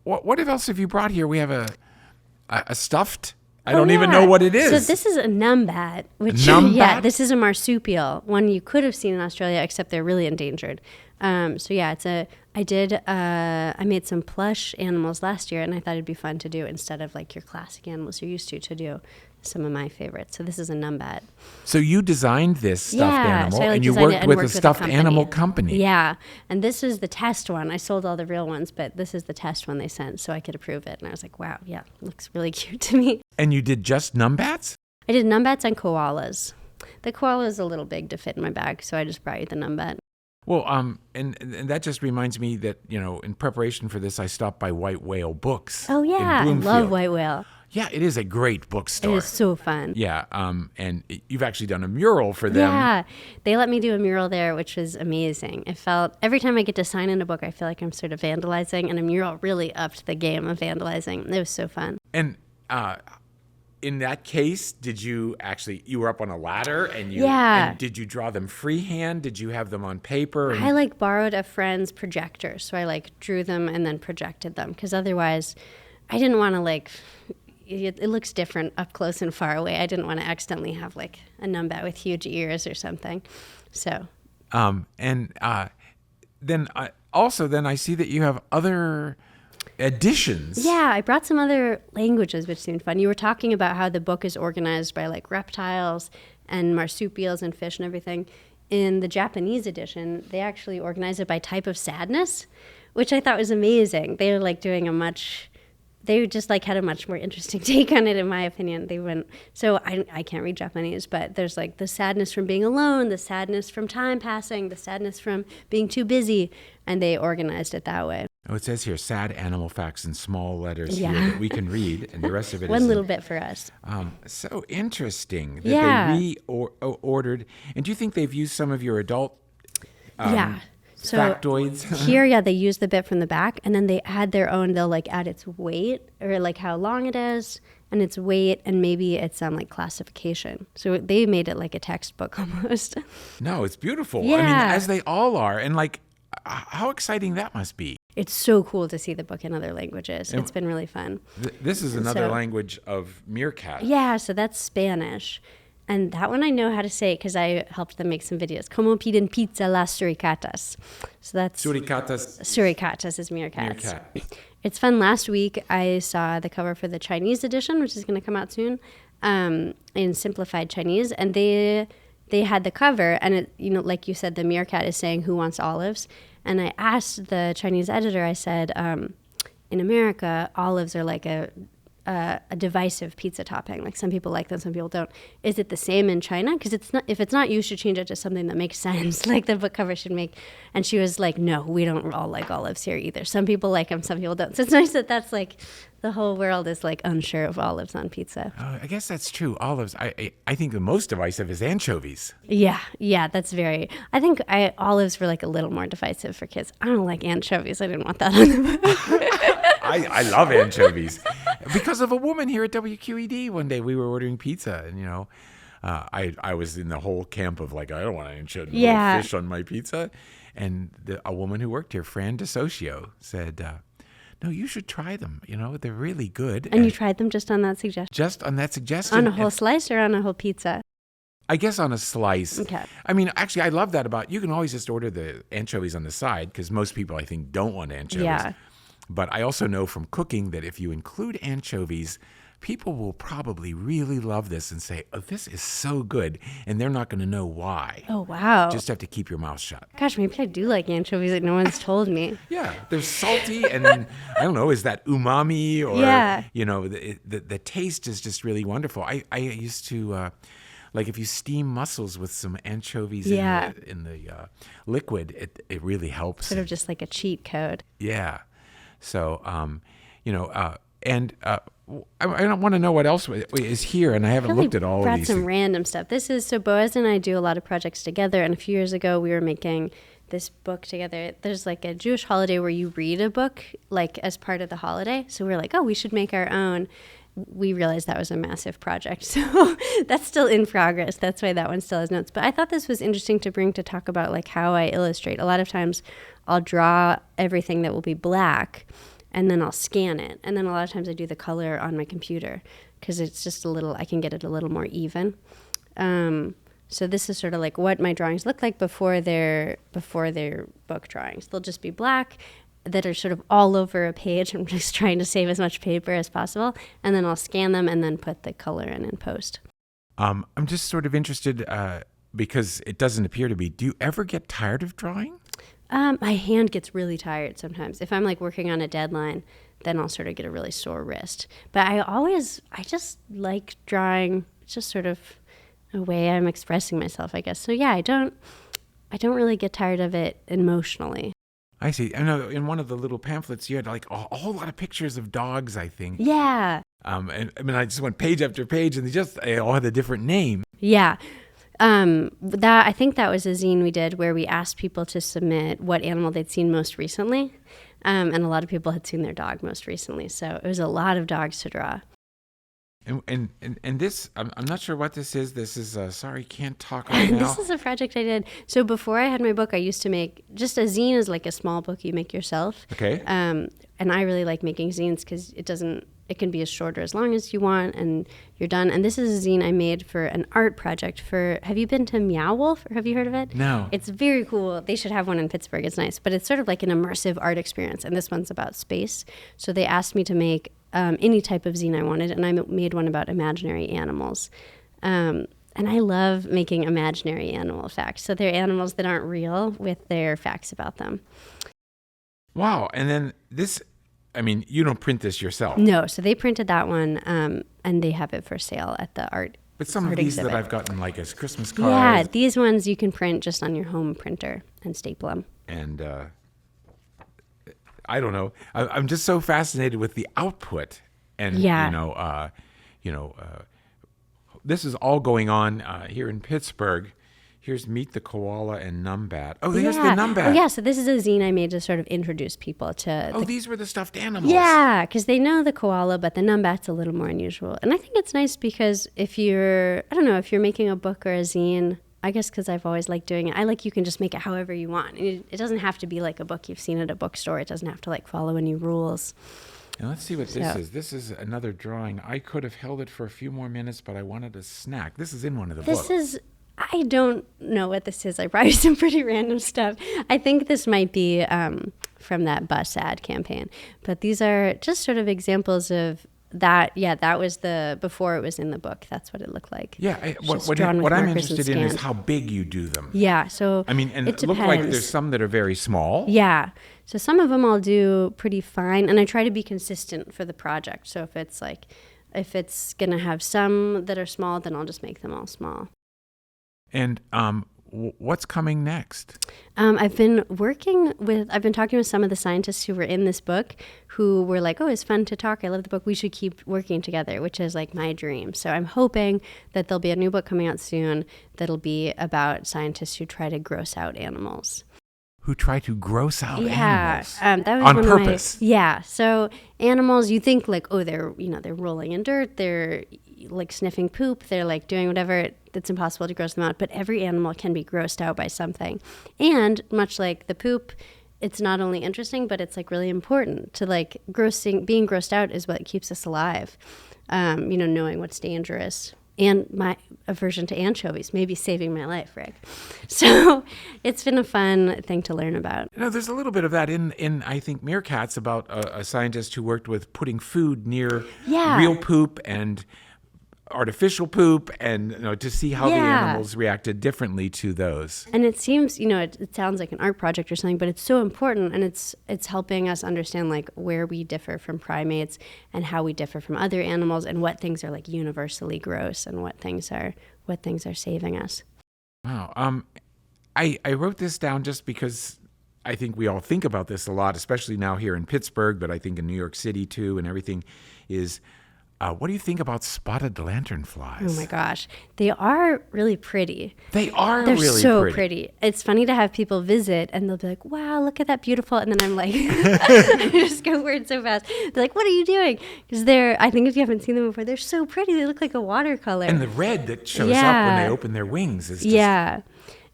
what else have you brought here? We have a stuffed. I don't even know what it is. So this is a numbat, which numbat? This is a marsupial, one you could have seen in Australia, except they're really endangered. I made some plush animals last year, and I thought it'd be fun to do instead of like your classic animals you're used to do some of my favorites. So this is a numbat. So you designed this stuffed animal, so and you worked with a stuffed animal company. Yeah, and this is the test one. I sold all the real ones, but this is the test one they sent, so I could approve it. And I was like, wow, yeah, looks really cute to me. And you did just numbats? I did numbats and koalas. The koala is a little big to fit in my bag, so I just brought you the numbat. Well, and that just reminds me that, in preparation for this, I stopped by White Whale Books. Oh, yeah, I love White Whale. Yeah, it is a great bookstore. It is so fun. Yeah, and you've actually done a mural for them. Yeah, they let me do a mural there, which was amazing. It felt, every time I get to sign in a book, I feel like I'm sort of vandalizing, and a mural really upped the game of vandalizing. It was so fun. And in that case, you were up on a ladder, and did you draw them freehand? Did you have them on paper? I borrowed a friend's projector, so I drew them and then projected them, because otherwise I didn't want to it looks different up close and far away. I didn't want to accidentally have a numbat with huge ears or something. So. Then I see that you have other editions. Yeah, I brought some other languages, which seemed fun. You were talking about how the book is organized by reptiles and marsupials and fish and everything. In the Japanese edition, they actually organize it by type of sadness, which I thought was amazing. They were doing they just had a much more interesting take on it, in my opinion. I can't read Japanese, but there's the sadness from being alone, the sadness from time passing, the sadness from being too busy, and they organized it that way. Oh, it says here, sad animal facts in small letters Yeah. here that we can read, and the rest of it is One little bit for us. so interesting that Yeah. they ordered. And do you think they've used some of your adult Yeah. So factoids? here, yeah, they use the bit from the back, and then they add their own. They'll like add its weight or like how long it is and its weight, and maybe it's like classification. So they made it like a textbook almost. No, it's beautiful. I Yeah. mean, as they all are. And like, how exciting that must be. It's so cool to see the book in other languages. It's been really fun. This is another So- language of meerkat. Yeah, so that's Spanish. And that one I know how to say because I helped them make some videos. Como piden pizza las suricatas. So that's Suricatas suricatas is meerkats. meerkat. It's fun. Last week I saw the cover for the Chinese edition, which is going to come out soon, in simplified Chinese, and they had the cover, and it, like you said, the meerkat is saying, "Who wants olives?" And I asked the Chinese editor. I said, in America, olives are like a divisive pizza topping. Like some people like them, some people don't. Is it the same in China? Because it's not. If it's not, you should change it to something that makes sense, like the book cover should make. And she was like, "No, we don't all like olives here either. Some people like them, some people don't." So it's nice that that's like the whole world is like unsure of olives on pizza. I guess that's true. Olives. I think the most divisive is anchovies. Yeah, that's very. I think olives were like a little more divisive for kids. I don't like anchovies. I didn't want that on the book. I love anchovies because of a woman here at WQED. One day we were ordering pizza, and I was in the whole camp of like, I don't want anchovy fish on my pizza, and a woman who worked here, Fran DeSocio, said, "No, you should try them. They're really good." And you tried them just on that suggestion? Just on that suggestion. On a whole slice or on a whole pizza? I guess on a slice. Okay. I mean, actually, I love that about, you can always just order the anchovies on the side because most people, I think, don't want anchovies. Yeah. But I also know from cooking that if you include anchovies, people will probably really love this and say, "Oh, this is so good," and they're not going to know why. Oh, wow. Just have to keep your mouth shut. Gosh, maybe I do like anchovies that no one's told me. Yeah, they're salty, and then, I don't know, is that umami or, Yeah. the taste is just really wonderful. I used to, like if you steam mussels with some anchovies in the liquid, it really helps. Sort of just like a cheat code. Yeah. So, and I don't want to know what else is here, and I haven't looked at all of brought these some things. random stuff. So Boaz and I do a lot of projects together, and a few years ago we were making this book together. There's like a Jewish holiday where you read a book like as part of the holiday. So we were like, oh, we should make our own. We realized that was a massive project. So that's still in progress. That's why that one still has notes. But I thought this was interesting to bring to talk about like how I illustrate. A lot of times I'll draw everything that will be black and then I'll scan it. And then a lot of times I do the color on my computer because it's just I can get it a little more even. So this is sort of like what my drawings look like before they're book drawings. They'll just be black that are sort of all over a page. I'm just trying to save as much paper as possible. And then I'll scan them and then put the color in post. I'm just sort of interested because it doesn't appear to be. Do you ever get tired of drawing? My hand gets really tired sometimes. If I'm like working on a deadline, then I'll sort of get a really sore wrist. But I just like drawing. It's just sort of a way I'm expressing myself, I guess. So yeah, I don't really get tired of it emotionally. I see. I know in one of the little pamphlets you had like a whole lot of pictures of dogs, I think. Yeah. And I mean, I just went page after page, and they all had a different name. Yeah. I think that was a zine we did where we asked people to submit what animal they'd seen most recently. And a lot of people had seen their dog most recently. So it was a lot of dogs to draw. And this, I'm not sure what this is. This is, sorry, can't talk right now. This is a project I did. So before I had my book, I used to make, just a zine is like a small book you make yourself. Okay. And I really like making zines because it can be as short or as long as you want and you're done. And this is a zine I made for an art project have you been to Meow Wolf? Or have you heard of it? No. It's very cool. They should have one in Pittsburgh. It's nice. But it's sort of like an immersive art experience. And this one's about space. So they asked me to make any type of zine I wanted. And I made one about imaginary animals. And I love making imaginary animal facts. So they're animals that aren't real with their facts about them. Wow. And then this, I mean, you don't print this yourself. No, so they printed that one, and they have it for sale at the art. But some of art these exhibit. that I've gotten like as Christmas cards. Yeah, these ones you can print just on your home printer and staple them. And I don't know. I'm just so fascinated with the output, and this is all going on here in Pittsburgh. Here's Meet the Koala and Numbat. Oh, here's the Numbat. Oh, yeah. So this is a zine I made to sort of introduce people to. These were the stuffed animals. Yeah, because they know the koala, but the Numbat's a little more unusual. And I think it's nice because if you're making a book or a zine, I guess because I've always liked doing it, you can just make it however you want. It doesn't have to be like a book you've seen at a bookstore. It doesn't have to follow any rules. Now let's see what this is. This is another drawing. I could have held it for a few more minutes, but I wanted a snack. This is in one of the books. I don't know what this is. I brought you some pretty random stuff. I think this might be from that bus ad campaign. But these are just sort of examples of that. Yeah, that was before it was in the book. That's what it looked like. Yeah, what I'm interested in is how big you do them. Yeah, so it looked like there's some that are very small. Yeah, so some of them I'll do pretty fine, and I try to be consistent for the project. So if it's going to have some that are small, then I'll just make them all small. And what's coming next? I've been talking with some of the scientists who were in this book who were like, oh, it's fun to talk. I love the book. We should keep working together, which is my dream. So I'm hoping that there'll be a new book coming out soon that'll be about scientists who try to gross out animals. Who try to gross out animals? That was on one purpose. Of my, so animals, you think they're rolling in dirt, they're sniffing poop, they're doing whatever. It's impossible to gross them out, but every animal can be grossed out by something. And much like the poop, it's not only interesting, but it's really important to being grossed out is what keeps us alive. Knowing what's dangerous. And my aversion to anchovies, maybe saving my life, Rick. So it's been a fun thing to learn about. There's a little bit of that in I think, Meerkats, about a scientist who worked with putting food near real poop and artificial poop, and to see how the animals reacted differently to those. And it seems, it sounds like an art project or something, but it's so important, and it's helping us understand where we differ from primates and how we differ from other animals, and what things are universally gross and what things are saving us. Wow. I wrote this down just because I think we all think about this a lot, especially now here in Pittsburgh, but I think in New York City too, and everything is. What do you think about spotted lanternflies? Oh my gosh, they are really pretty. They're really so pretty. It's funny to have people visit and they'll be like, "Wow, look at that beautiful," and then I'm like, I just go weird so fast. They're like, "What are you doing?" Because I think if you haven't seen them before, they're so pretty. They look like a watercolor. And the red that shows up when they open their wings is just...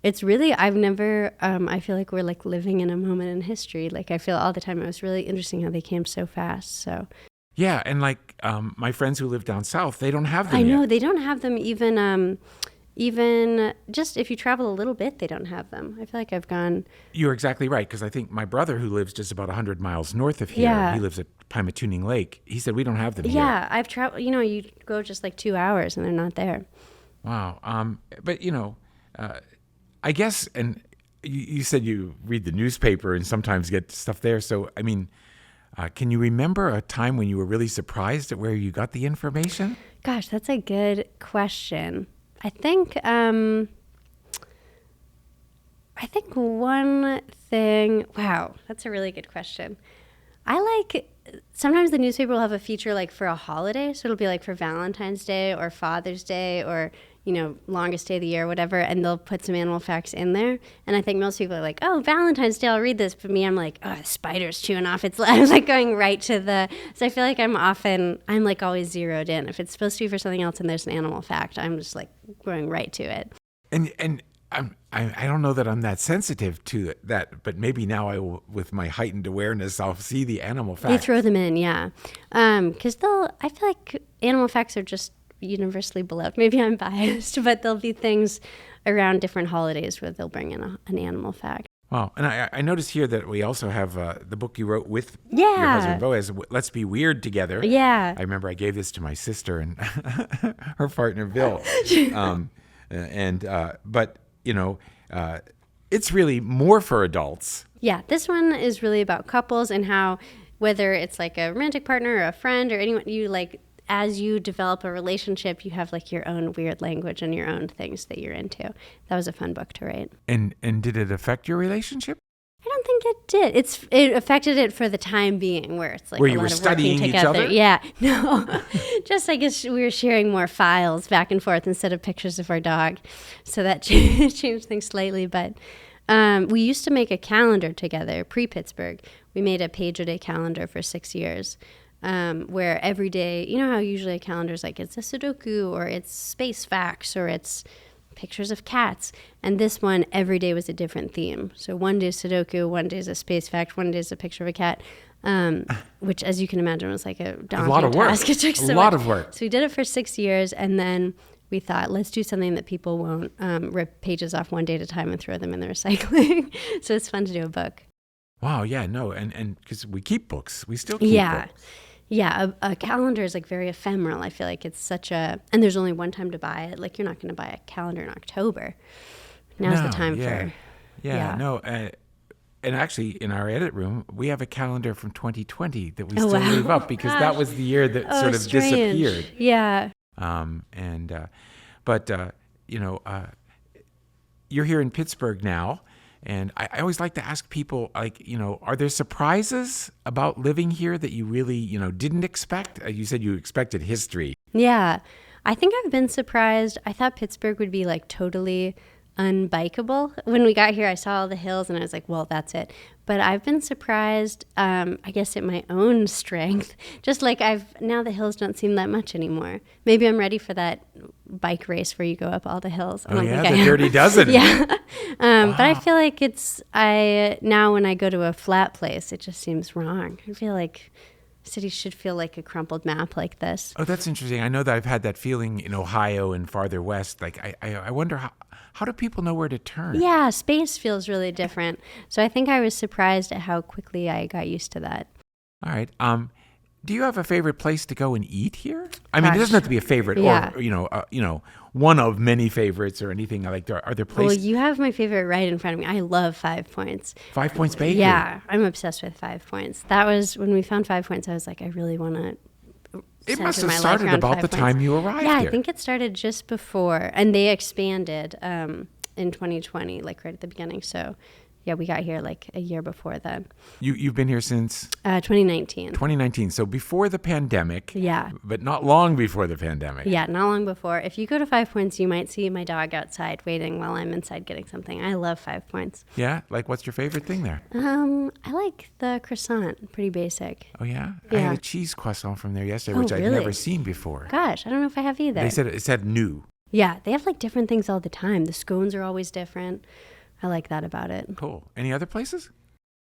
It's really, I've never, I feel like we're living in a moment in history. I feel all the time. It was really interesting how they came so fast. So. Yeah, and my friends who live down south, they don't have them yet. I know, yet. they don't have them even just if you travel a little bit, they don't have them. I feel like I've gone... You're exactly right, because I think my brother, who lives just about 100 miles north of here, he lives at Pymatuning Lake, he said we don't have them here. Yeah, I've traveled, you go just 2 hours and they're not there. Wow. But, I guess, and you said you read the newspaper and sometimes get stuff there, so, can you remember a time when you were really surprised at where you got the information? Gosh, that's a good question. I think one thing, wow, that's a really good question. Sometimes the newspaper will have a feature for a holiday. So it'll be for Valentine's Day or Father's Day or, longest day of the year or whatever. And they'll put some animal facts in there. And I think most people are like, oh, Valentine's Day, I'll read this. But me, I'm like, oh, the spider's chewing off. I'm going right to so I feel like I'm always zeroed in. If it's supposed to be for something else and there's an animal fact, I'm just going right to it. And I don't know that I'm that sensitive to that, but maybe now I will, with my heightened awareness, I'll see the animal facts. They throw them in, yeah. Because I feel like animal facts are just universally beloved. Maybe I'm biased, but there'll be things around different holidays where they'll bring in an animal fact. Wow. And I noticed here that we also have the book you wrote with your husband, Boaz, Let's Be Weird Together. Yeah. I remember I gave this to my sister and her partner, Bill. But it's really more for adults. Yeah, this one is really about couples and how, whether it's a romantic partner or a friend or anyone, as you develop a relationship, you have your own weird language and your own things that you're into. That was a fun book to write. And did it affect your relationship? I don't think it did. It affected it for the time being, where it's like Where a you lot were of studying working each together. other? Yeah, no, just I guess we were sharing more files back and forth instead of pictures of our dog, so that changed things slightly. But we used to make a calendar together pre-Pittsburgh. We made a page-a-day calendar for 6 years, where every day, you know how usually a calendar is like it's a Sudoku or it's space facts or it's pictures of cats. And this one, every day was a different theme. So one day is Sudoku, one day is a space fact, one day is a picture of a cat, which, as you can imagine, was like a daunting lot of work. task. It took A lot of work. So we did it for 6 years, and then we thought, let's do something that people won't rip pages off one day at a time and throw them in the recycling. So it's fun to do a book. Wow, yeah, no, and because we keep books. We still keep books. Yeah, a calendar is like very ephemeral. I feel like it's such a, and there's only one time to buy it. Like you're not going to buy a calendar in October. Now's the time for. And actually, in our edit room, we have a calendar from 2020 that we Oh, still wow. leave up because that was the year that sort of strange. disappeared. Yeah. You're here in Pittsburgh now. And I always like to ask people, are there surprises about living here that you really, didn't expect? You said you expected history. Yeah. I think I've been surprised. I thought Pittsburgh would be like totally unbikeable. When we got here, I saw all the hills and I was like, well, that's it. But I've been surprised, I guess, at my own strength. Just like now the hills don't seem that much anymore. Maybe I'm ready for that bike race where you go up all the hills. The Dirty Dozen. Yeah. But I feel like now when I go to a flat place, it just seems wrong. I feel like cities should feel like a crumpled map like this. Oh, that's interesting. I know that I've had that feeling in Ohio and farther west. Like, I wonder how do people know where to turn? Yeah, space feels really different. So I think I was surprised at how quickly I got used to that. All right. Do you have a favorite place to go and eat here? I mean, it Gosh. doesn't have to be a favorite, Yeah. or one of many favorites or anything like that. Are there Well, places? you have my favorite right in front of me. I love 5 Points. 5 Points Bakery. Yeah, I'm obsessed with 5 Points. That was when we found 5 Points. I was like, I really want to. It must have started about the time you arrived Yeah, here. I think it started just before, and they expanded in 2020, like right at the beginning. So, yeah, we got here like a year before then. You've been here since 2019. 2019. So before the pandemic. Yeah. But not long before the pandemic. Yeah, not long before. If you go to 5 Points, you might see my dog outside waiting while I'm inside getting something. I love 5 Points. Yeah? Like, what's your favorite thing there? I like the croissant. Pretty basic. Oh, yeah? Yeah. I had a cheese croissant from there yesterday, Oh, which I'd really? never seen before. Gosh, I don't know if I have either. They said it said new. Yeah, they have like different things all the time. The scones are always different. I like that about it. Cool. Any other places?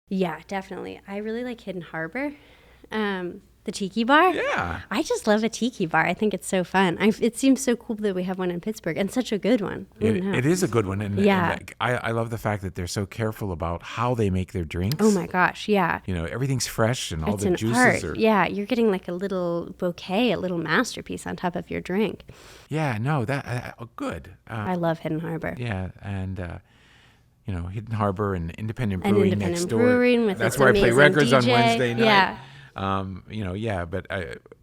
Yeah, definitely. I really like Hidden Harbor. The tiki bar. Yeah. I just love a tiki bar. I think it's so fun. It seems so cool that we have one in Pittsburgh, and such a good one. It is a good one. And, Yeah. and I love the fact that they're so careful about how they make their drinks. Oh my gosh, yeah. Everything's fresh and all It's the an juices art. are. Yeah, you're getting like a little bouquet, a little masterpiece on top of your drink. Yeah, no, good. I love Hidden Harbor. Yeah, and Hidden Harbor and Independent And Brewing Independent next door. Brewing with That's its where I play amazing records on DJ. Wednesday night. Yeah.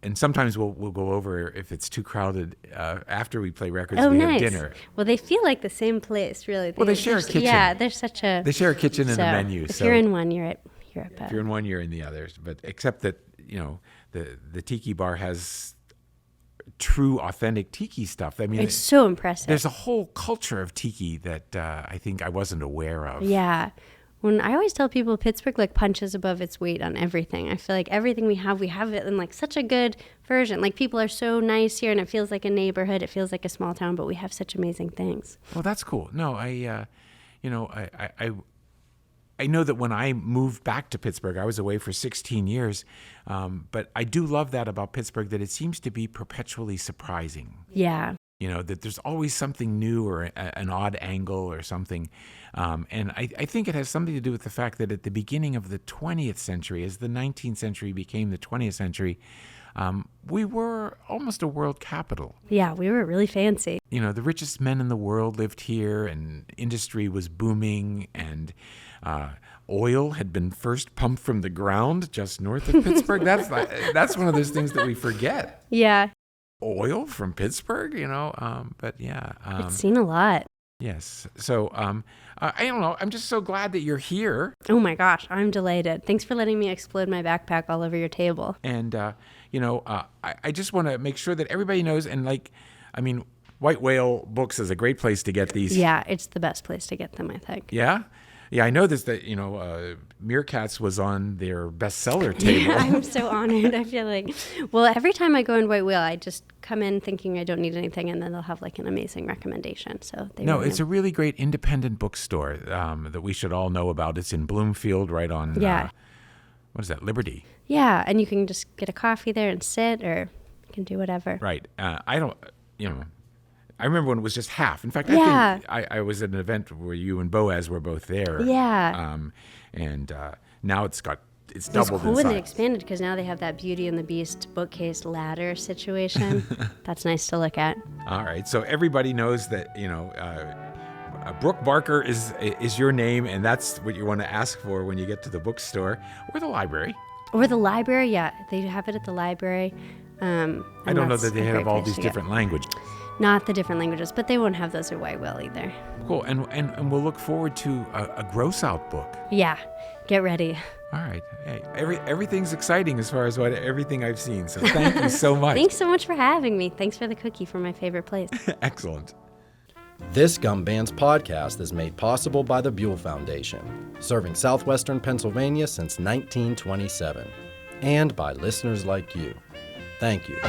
And sometimes we'll go over if it's too crowded after we play records. Oh, we nice. have dinner. Well, they feel like the same place, really. Well, they share a kitchen. Yeah, they're such a. They share a kitchen and a menu. If So you're in one, you're at if you're in one, you're in the others. But except that the tiki bar has true, authentic tiki stuff. I mean, It's so impressive. there's a whole culture of tiki that I think I wasn't aware of. Yeah. When I always tell people Pittsburgh like punches above its weight on everything. I feel like everything we have it in like such a good version. Like people are so nice here and it feels like a neighborhood. It feels like a small town, but we have such amazing things. Well, that's cool. No, I know that when I moved back to Pittsburgh, I was away for 16 years. But I do love that about Pittsburgh, that it seems to be perpetually surprising. Yeah. That there's always something new or an odd angle or something. And I think it has something to do with the fact that at the beginning of the 20th century, as the 19th century became the 20th century, we were almost a world capital. Yeah, we were really fancy. The richest men in the world lived here, and industry was booming, and oil had been first pumped from the ground just north of Pittsburgh. That's one of those things that we forget. Yeah. Oil from Pittsburgh, but yeah. It's seen a lot. Yes. So I don't know. I'm just so glad that you're here. Oh my gosh, I'm delighted. Thanks for letting me explode my backpack all over your table. And, I just want to make sure that everybody knows. And White Whale Books is a great place to get these. Yeah, it's the best place to get them, I think. Yeah? Yeah, I know this, that, Meerkats was on their bestseller table. Yeah, I'm so honored. I feel like, well, every time I go in White Whale, I just come in thinking I don't need anything, and then they'll have like an amazing recommendation. So it's a really great independent bookstore that we should all know about. It's in Bloomfield, right on, what is that, Liberty? Yeah, and you can just get a coffee there and sit, or you can do whatever. Right. I remember when it was just half. In fact, Yeah. I think I was at an event where you and Boaz were both there. Yeah. And now it's doubled It's in cool when they size. expanded because now they have that Beauty and the Beast bookcase ladder situation. That's nice to look at. All right. So everybody knows that, Brooke Barker is your name, and that's what you want to ask for when you get to the bookstore or the library. Or the library, yeah. They have it at the library. I don't know that they have all these different languages. Not the different languages, but they won't have those at White Whale either. Cool. And we'll look forward to a gross out book. Yeah. Get ready. All right. Hey, everything's exciting as far as everything I've seen. So thank you so much. Thanks so much for having me. Thanks for the cookie from my favorite place. Excellent. This GUMBANDS podcast is made possible by the Buell Foundation, serving southwestern Pennsylvania since 1927, and by listeners like you. Thank you.